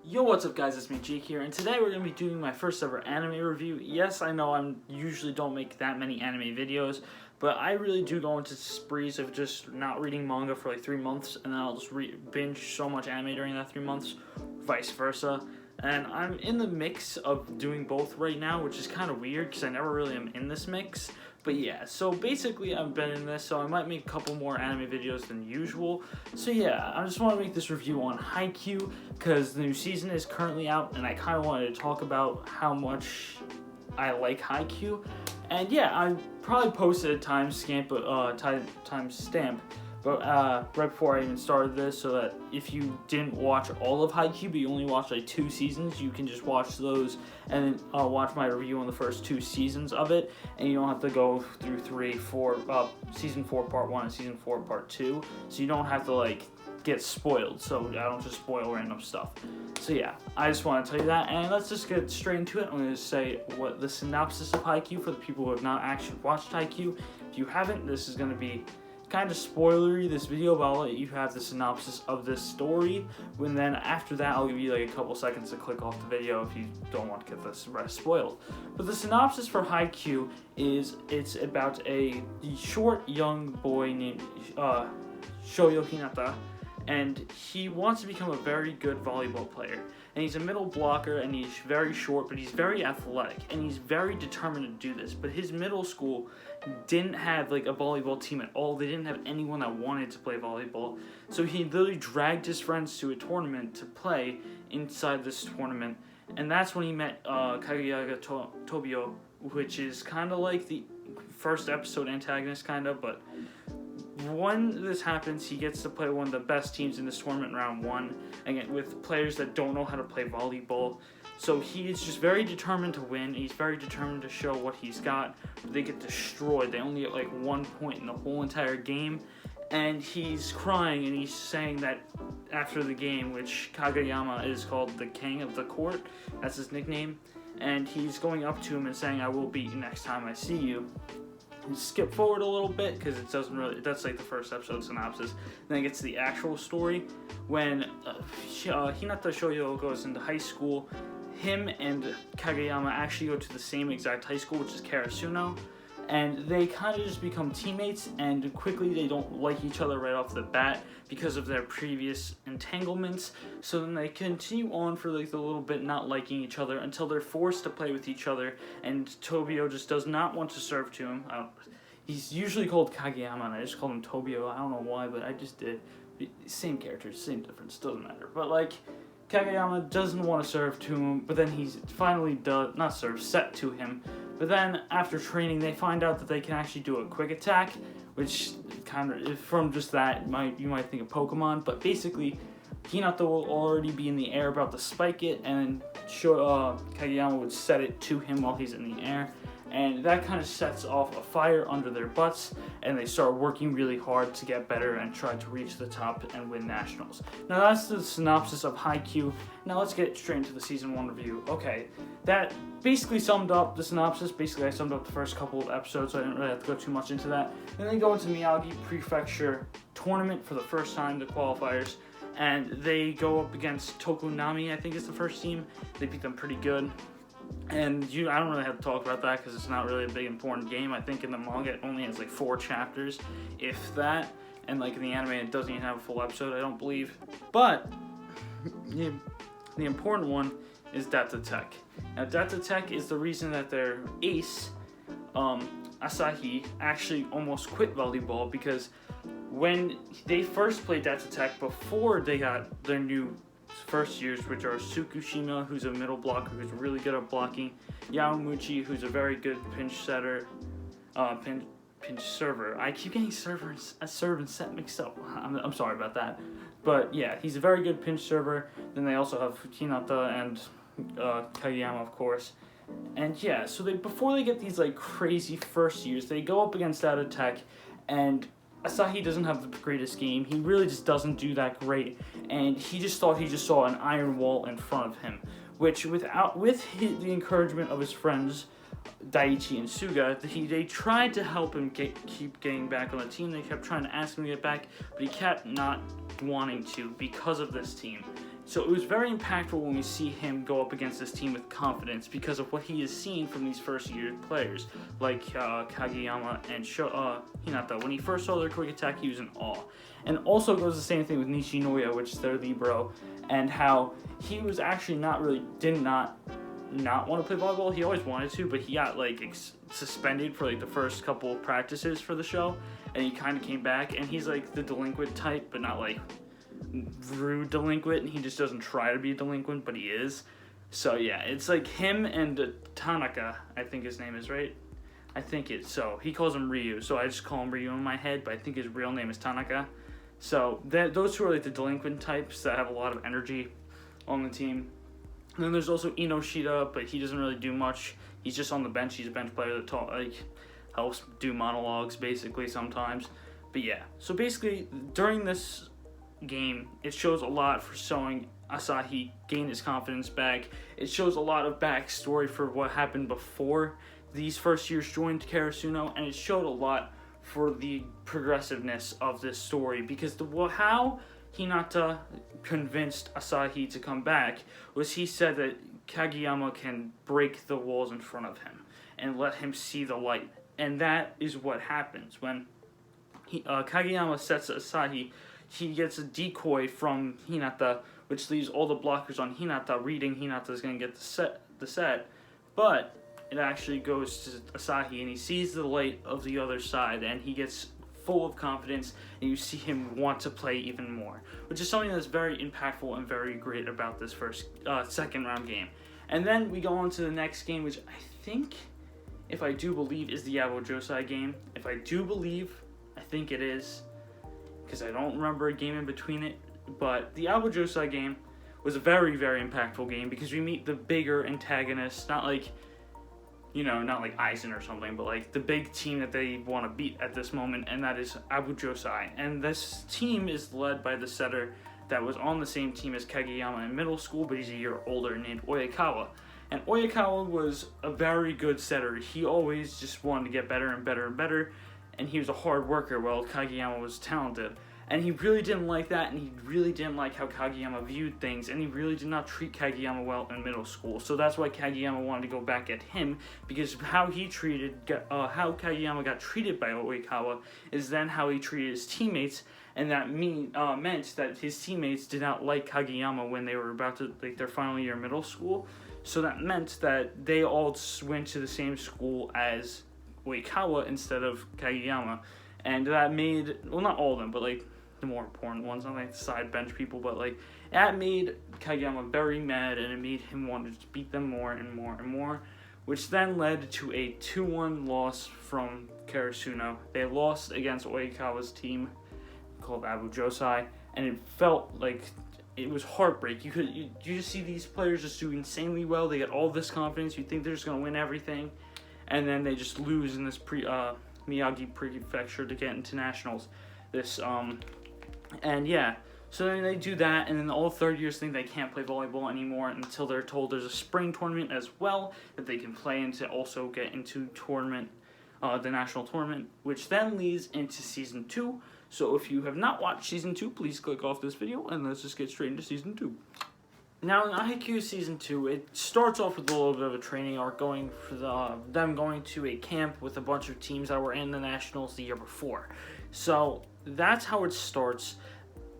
Yo, what's up guys, it's me Jake here, and today we're going to be doing my first ever anime review. Yes, I know I usually don't make that many anime videos, but I really do go into sprees of just not reading manga for like 3 months, and then I'll just binge so much anime during that 3 months, vice versa. And I'm in the mix of doing both right now, which is kind of weird because I never really am in this mix. But yeah, so basically I've been in this, so I might make a couple more anime videos than usual. So yeah, I just want to make this review on Haikyu because the new season is currently out, and I kind of wanted to talk about how much I like Haikyu. And yeah, I probably posted a timestamp, but right before I even started this, so that if you didn't watch all of Haikyu, but you only watched like 2 seasons, you can just watch those and then watch my review on the first 2 seasons of it, and you don't have to go through season 4 part 1 and season 4 part 2, so you don't have to like get spoiled, so I don't just spoil random stuff. So yeah, I just want to tell you that, and let's just get straight into it. I'm going to say what the synopsis of Haikyu for the people who have not actually watched Haikyu. If you haven't, this is going to be kind of spoilery, this video, but I'll let you have the synopsis of this story, and then after that I'll give you like a couple seconds to click off the video if you don't want to get this rest spoiled. But the synopsis for Haikyu is it's about a short young boy named Shoyo Hinata, and he wants to become a very good volleyball player. And he's a middle blocker, and he's very short, but he's very athletic, and he's very determined to do this. But his middle school didn't have like a volleyball team at all. They didn't have anyone that wanted to play volleyball. So he literally dragged his friends to a tournament to play inside this tournament. And that's when he met Kagayaga Tobio, which is kind of like the first episode antagonist, kind of, but when this happens, he gets to play one of the best teams in this tournament, round 1, again with players that don't know how to play volleyball. So he is just very determined to win. He's very determined to show what he's got. They get destroyed. They only get like 1 point in the whole entire game. And he's crying, and he's saying that after the game, which Kageyama is called the king of the court. That's his nickname. And he's going up to him and saying, "I will beat you next time I see you." And skip forward a little bit because it doesn't really. That's like the first episode synopsis. Then it gets to the actual story when Hinata Shoyo goes into high school. Him and Kageyama actually go to the same exact high school, which is Karasuno, and they kind of just become teammates. And quickly they don't like each other right off the bat because of their previous entanglements. So then they continue on for like a little bit not liking each other until they're forced to play with each other, and Tobio just does not want to serve to him. He's usually called Kageyama, and I just called him Tobio. I don't know why, but I just did. Same characters, same difference, doesn't matter. But like, Kageyama doesn't want to serve to him, but then he's finally set to him. But then after training, they find out that they can actually do a quick attack, which kind of, from just that, you might think of Pokemon, but basically, Hinata will already be in the air about to spike it, and Kageyama would set it to him while he's in the air, and that kind of sets off a fire under their butts, and they start working really hard to get better and try to reach the top and win nationals. Now that's the synopsis of Haikyu. Now let's get straight into the season 1 review. Okay, that basically summed up the synopsis. Basically I summed up the first couple of episodes, so I didn't really have to go too much into that. Then they go into Miyagi Prefecture Tournament for the first time, the qualifiers, and they go up against Tokonami, I think is the first team. They beat them pretty good. And I don't really have to talk about that because it's not really a big important game. I think in the manga it only has like 4 chapters, if that. And like in the anime it doesn't even have a full episode, I don't believe. But the important one is Data Tech. Now Data Tech is the reason that their ace, Asahi, actually almost quit volleyball, because when they first played Data Tech before they got their new first years, which are Tsukushima, who's a middle blocker who's really good at blocking, Yaomuchi, who's a very good pinch setter, pinch server. I keep getting serve and set mixed up. I'm sorry about that, but yeah, he's a very good pinch server. Then they also have Hinata and Kageyama, of course. And yeah, so before they get these like crazy first years, they go up against Data Tech, and Asahi doesn't have the greatest game. He really just doesn't do that great, and he just thought he just saw an iron wall in front of him, which with the encouragement of his friends Daiichi and Suga, they tried to help him keep getting back on the team. They kept trying to ask him to get back, but he kept not wanting to because of this team. So it was very impactful when we see him go up against this team with confidence because of what he has seen from these first-year players, like Kageyama and Hinata. When he first saw their quick attack, he was in awe. And also goes the same thing with Nishinoya, which is their libero, and how he was actually did not want to play volleyball. He always wanted to, but he got suspended for the first couple of practices for the show, and he kind of came back, and he's the delinquent type, but not rude delinquent, and he just doesn't try to be a delinquent, but he is. So yeah, it's him and Tanaka, I think his name is, right? I think it's so. He calls him Ryu, so I just call him Ryu in my head, but I think his real name is Tanaka. So those two are the delinquent types that have a lot of energy on the team. And then there's also Inoshita, but he doesn't really do much. He's just on the bench. He's a bench player that helps do monologues basically sometimes. But yeah, so basically during this game, it shows a lot for showing Asahi gain his confidence back. It shows a lot of backstory for what happened before these first years joined Karasuno, and it showed a lot for the progressiveness of this story, because how Hinata convinced Asahi to come back was he said that Kageyama can break the walls in front of him and let him see the light, and that is what happens when Kageyama sets Asahi. He gets a decoy from Hinata, which leaves all the blockers on Hinata, reading Hinata's going to get the set, but it actually goes to Asahi, and he sees the light of the other side, and he gets full of confidence, and you see him want to play even more, which is something that's very impactful and very great about this second round game. And then we go on to the next game, which I think, if I do believe, is the Yabo Josai game. If I do believe, I think it is, because I don't remember a game in between it, but the Yabo Josai game was a very, very impactful game because we meet the bigger antagonists, not Aizen or something, but the big team that they want to beat at this moment, and that is Abu Josai. And this team is led by the setter that was on the same team as Kageyama in middle school, but he's a year older, named Oyakawa. And Oyakawa was a very good setter. He always just wanted to get better and better and better, and he was a hard worker, while Kageyama was talented. And he really didn't like that, and he really didn't like how Kageyama viewed things, and he really did not treat Kageyama well in middle school. So that's why Kageyama wanted to go back at him, because how Kageyama got treated by Oikawa is then how he treated his teammates, and that meant that his teammates did not like Kageyama when they were about to their final year of middle school. So that meant that they all went to the same school as Oikawa instead of Kageyama, and that made, well, not all of them, but the more important ones, not the side bench people, but that made Kageyama very mad, and it made him want to beat them more and more and more, which then led to a 2-1 loss from Karasuno. They lost against Oikawa's team called Abu Josai, and it felt like it was heartbreak. You just see these players just do insanely well. They get all this confidence. You think they're just going to win everything, and then they just lose in this Miyagi Prefecture to get into nationals. And yeah, so then they do that, and then all third years think they can't play volleyball anymore until they're told there's a spring tournament as well that they can play in to also get into the national tournament, which then leads into season 2. So if you have not watched season 2, please click off this video and let's just get straight into season 2. Now in Haikyu season 2, it starts off with a little bit of a training arc them going to a camp with a bunch of teams that were in the nationals the year before. So that's how it starts.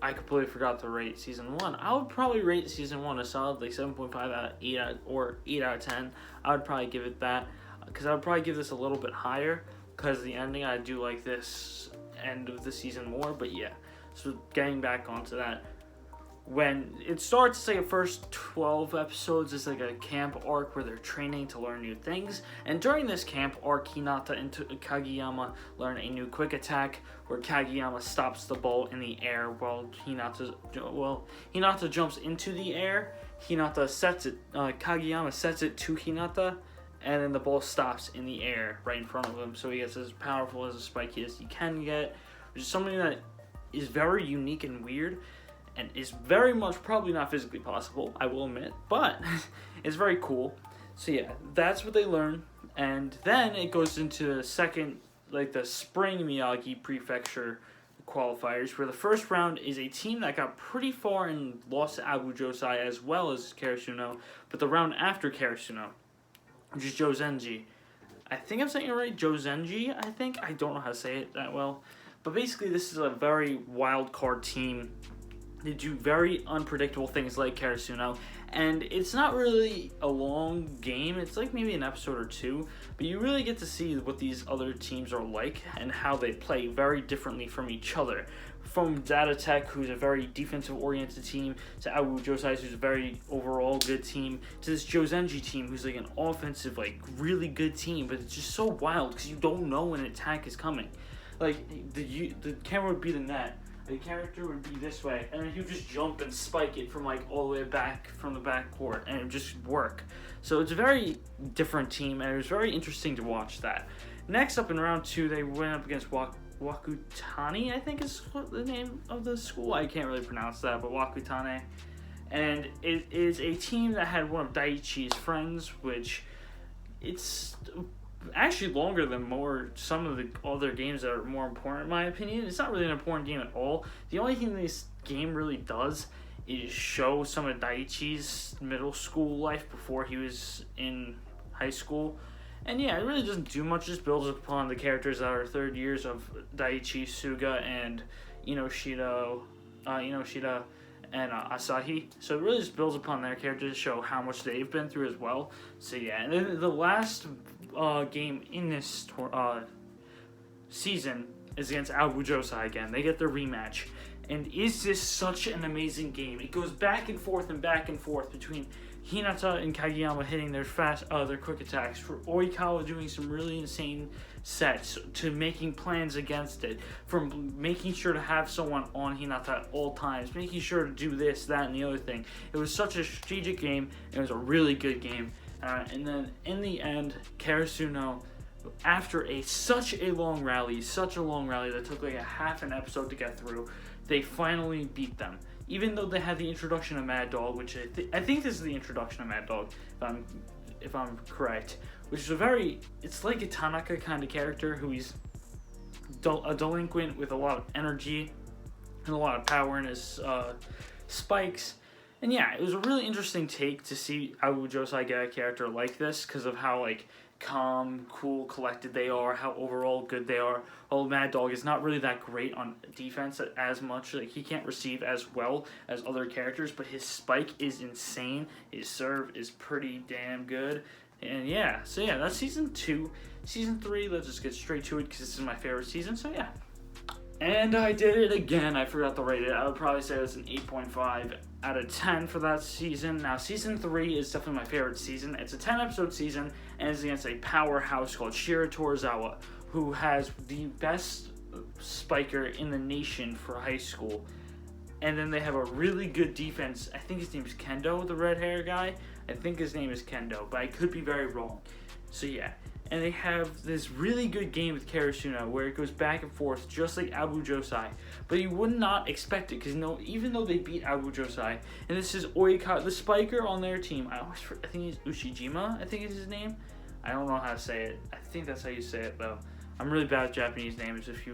I completely forgot to rate season 1. I would probably rate season 1 a solid 7.5 out of 8 or 8 out of 10. I would probably give it that, because I would probably give this a little bit higher, because the ending, I do like this end of the season more. But yeah, so getting back onto that, when it starts, the first 12 episodes is a camp arc where they're training to learn new things, and during this camp arc, Hinata and Kageyama learn a new quick attack where Kageyama stops the ball in the air while Hinata jumps into the air. Hinata sets it, Kageyama sets it to Hinata, and then the ball stops in the air right in front of him, so he gets as powerful as a spike as he can get, which is something that is very unique and weird, and is very much probably not physically possible, I will admit, but it's very cool. So yeah, that's what they learn, and then it goes into the second, the spring Miyagi Prefecture qualifiers, where the first round is a team that got pretty far and lost to Abu Josai as well as Karasuno, but the round after Karasuno, which is Jozenji. I think I'm saying it right, Jozenji, I think. I don't know how to say it that well. But basically, this is a very wild card team. They do very unpredictable things like Karasuno, and it's not really a long game. It's like maybe an episode or two, but you really get to see what these other teams are like and how they play very differently from each other. From Data Tech, who's a very defensive-oriented team, to Abu Josai, who's a very overall good team, to this Jozenji team, who's like an offensive, like really good team, but it's just so wild because you don't know when an attack is coming. Like the camera would be the net. The character would be this way, and then he would just jump and spike it from like all the way back from the back court, and it would just work. So it's a very different team, and it was very interesting to watch that. Next up in round 2, they went up against Wakutani, I think is the name of the school. I can't really pronounce that, but Wakutane. And it is a team that had one of Daiichi's friends, which it's actually longer than some of the other games that are more important in my opinion. It's not really an important game at all. The only thing this game really does is show some of Daiichi's middle school life before he was in high school. And yeah, it really doesn't do much. It just builds upon the characters that are third years of Daiichi, Suga, and Inoshida and Asahi. So it really just builds upon their characters to show how much they've been through as well. So yeah, and then the last game in this season is against Abu Josai again. They get their rematch. And is this such an amazing game? It goes back and forth between Hinata and Kageyama hitting their quick attacks, for Oikawa doing some really insane sets, to making plans against it, from making sure to have someone on Hinata at all times, making sure to do this, that, and the other thing. It was such a strategic game. It was a really good game. And then in the end, Karasuno, after such a long rally that took like a half an episode to get through, they finally beat them. Even though they had the introduction of Mad Dog, which I think this is the introduction of Mad Dog, if I'm correct, which is it's like a Tanaka kind of character who he's a delinquent with a lot of energy and a lot of power in his spikes. And yeah, it was a really interesting take to see Abu Josai get a character like this because of how like calm, cool, collected they are, how overall good they are. While Mad Dog is not really that great on defense as much. Like he can't receive as well as other characters, but his spike is insane. His serve is pretty damn good. And yeah, so yeah, that's season 2. Season 3, let's just get straight to it because this is my favorite season, so yeah. And I did it again. I forgot to rate it. I would probably say it's an 8.5 out of 10 for that season. Now, season 3 is definitely my favorite season. It's a 10-episode season, and it's against a powerhouse called Shira Torizawa, who has the best spiker in the nation for high school. And then they have a really good defense. I think his name is Kendo, the red hair guy. I think his name is Kendo, but I could be very wrong. So yeah. And they have this really good game with Karasuno where it goes back and forth just like Abu Josai. But you would not expect it because even though they beat Abu Josai, and this is Oikawa, the spiker on their team, I think he's Ushijima, I think is his name. I don't know how to say it. I think that's how you say it though. I'm really bad at Japanese names. If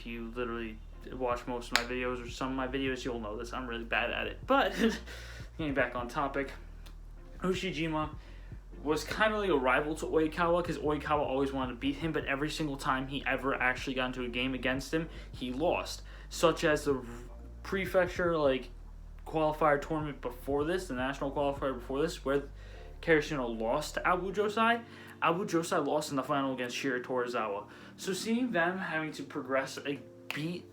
you literally watch most of my videos or some of my videos, you'll know this. I'm really bad at it. But getting back on topic, Ushijima was kind of like a rival to Oikawa because Oikawa always wanted to beat him, but every single time he ever actually got into a game against him, he lost. Such as the prefecture qualifier tournament before this, the national qualifier before this, where Karasuno lost to Abu Josai. Abu Josai lost in the final against Shira Torizawa. So seeing them having to progress, beat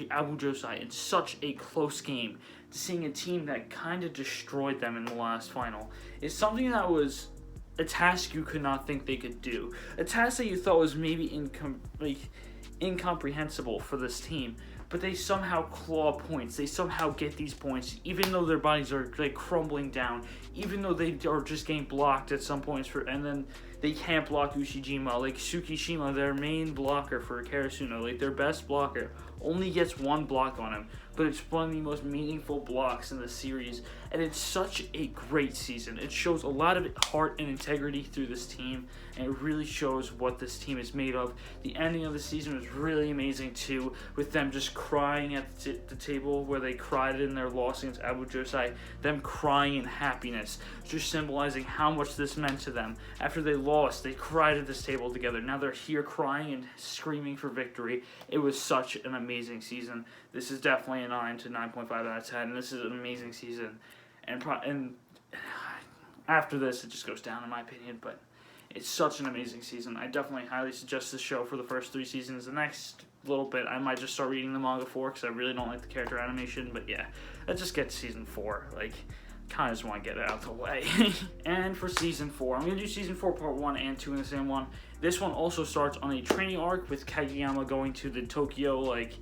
Abu Josai in such a close game, seeing a team that kind of destroyed them in the last final, is something that was a task you could not think they could do. A task that you thought was maybe incomprehensible for this team, but they somehow claw points. They somehow get these points, even though their bodies are crumbling down, even though they are just getting blocked at some points, and then they can't block Ushijima. Like Tsukishima, their main blocker for Karasuno, their best blocker, only gets 1 block on him, but it's one of the most meaningful blocks in the series, and it's such a great season. It shows a lot of heart and integrity through this team, and it really shows what this team is made of. The ending of the season was really amazing too, with them just crying at the table where they cried in their loss against Abu Josai, them crying in happiness, just symbolizing how much this meant to them. After they lost, they cried at this table together. Now they're here crying and screaming for victory. It was such an amazing season. This is definitely a 9 to 9.5 out of 10. This is an amazing season. And after this, it just goes down in my opinion, but it's such an amazing season. I definitely highly suggest this show for the first 3 seasons. The next little bit, I might just start reading the manga for, because I really don't like the character animation, but yeah, let's just get to season 4. Like, kind of just want to get it out of the way. And for season 4, I'm going to do season 4 part 1 and 2 in the same one. This one also starts on a training arc with Kageyama going to the Tokyo, like,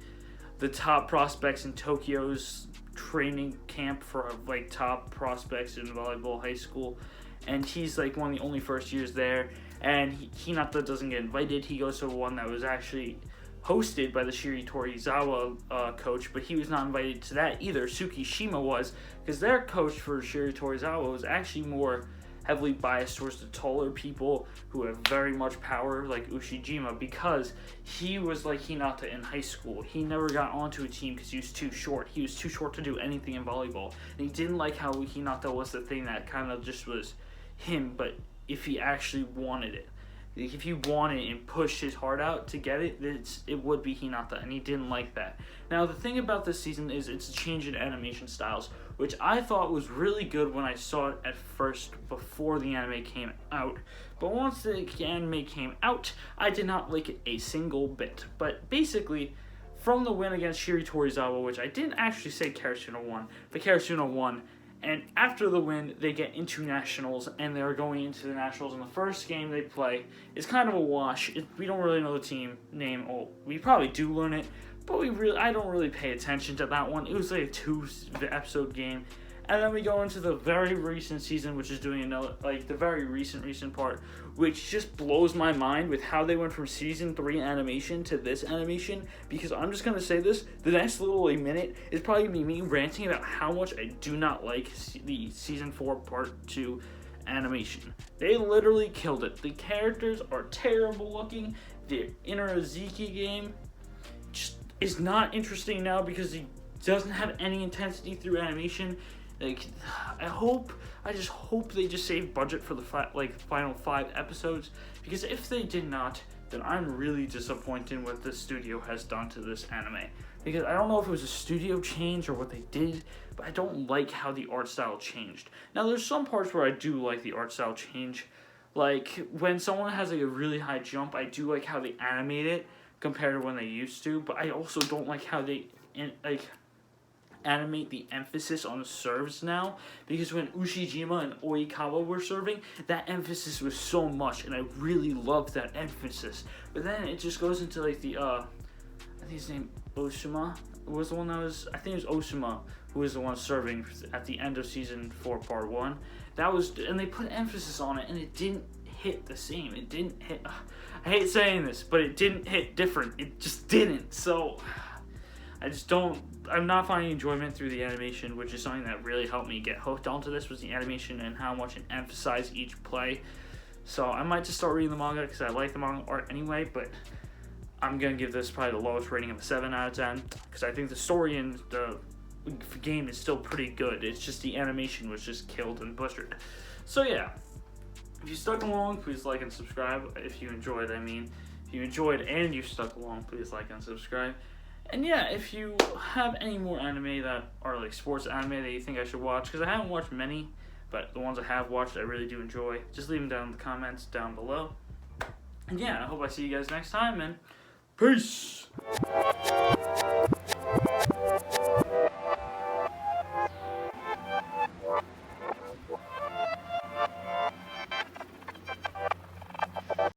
the top prospects in Tokyo's training camp for, like, top prospects in volleyball high school. And he's, like, one of the only first years there. And Hinata doesn't get invited. He goes to one that was actually hosted by the Shiri Torizawa coach, but he was not invited to that either. Tsukishima was, because their coach for Shiri Torizawa was actually more heavily biased towards the taller people who have very much power, like Ushijima, because he was like Hinata in high school. He never got onto a team because he was too short. He was too short to do anything in volleyball. And he didn't like how Hinata was the thing that kind of just was him, but if he actually wanted it. If he wanted and pushed his heart out to get it, it would be Hinata, and he didn't like that. Now, the thing about this season is it's a change in animation styles, which I thought was really good when I saw it at first before the anime came out. But once the anime came out, I did not like it a single bit. But basically, from the win against Shiri Torizawa, which I didn't actually say Karasuno won, but Karasuno won. And after the win, they get into nationals, and they're going into the nationals. And the first game they play is kind of a wash. We don't really know the team name. Well, we probably do learn it, but I don't really pay attention to that one. It was like a 2-episode game. And then we go into the very recent season, which is doing another, like the very recent part, which just blows my mind with how they went from season 3 animation to this animation. Because I'm just gonna say this: the next little minute is probably gonna be me ranting about how much I do not like the season 4 part 2 animation. They literally killed it. The characters are terrible looking. The Inariziki game just is not interesting now because he doesn't have any intensity through animation. Like, I just hope they just save budget for the final 5 episodes, because if they did not, then I'm really disappointed what the studio has done to this anime. Because I don't know if it was a studio change or what they did, but I don't like how the art style changed. Now, there's some parts where I do like the art style change. Like, when someone has like a really high jump, I do like how they animate it compared to when they used to, but I also don't like how they animate the emphasis on serves now, because when Ushijima and Oikawa were serving, that emphasis was so much, and I really loved that emphasis. But then it just goes into like the I think his name Osuma was the one that was, I think it was Osuma who was the one serving at the end of season 4 part 1. That was, and they put emphasis on it, and it didn't hit the same. It didn't hit, I hate saying this, but it didn't hit different. It just didn't. So I'm not finding enjoyment through the animation, which is something that really helped me get hooked onto this, was the animation and how much it emphasized each play. So I might just start reading the manga because I like the manga art anyway, but I'm going to give this probably the lowest rating of a 7 out of 10, because I think the story and the game is still pretty good. It's just the animation was just killed and butchered. So yeah, if you stuck along, please like and subscribe. If you enjoyed, if you enjoyed and you stuck along, please like and subscribe. And yeah, if you have any more anime that are like sports anime that you think I should watch, because I haven't watched many, but the ones I have watched I really do enjoy, just leave them down in the comments down below. And yeah, I hope I see you guys next time, and peace!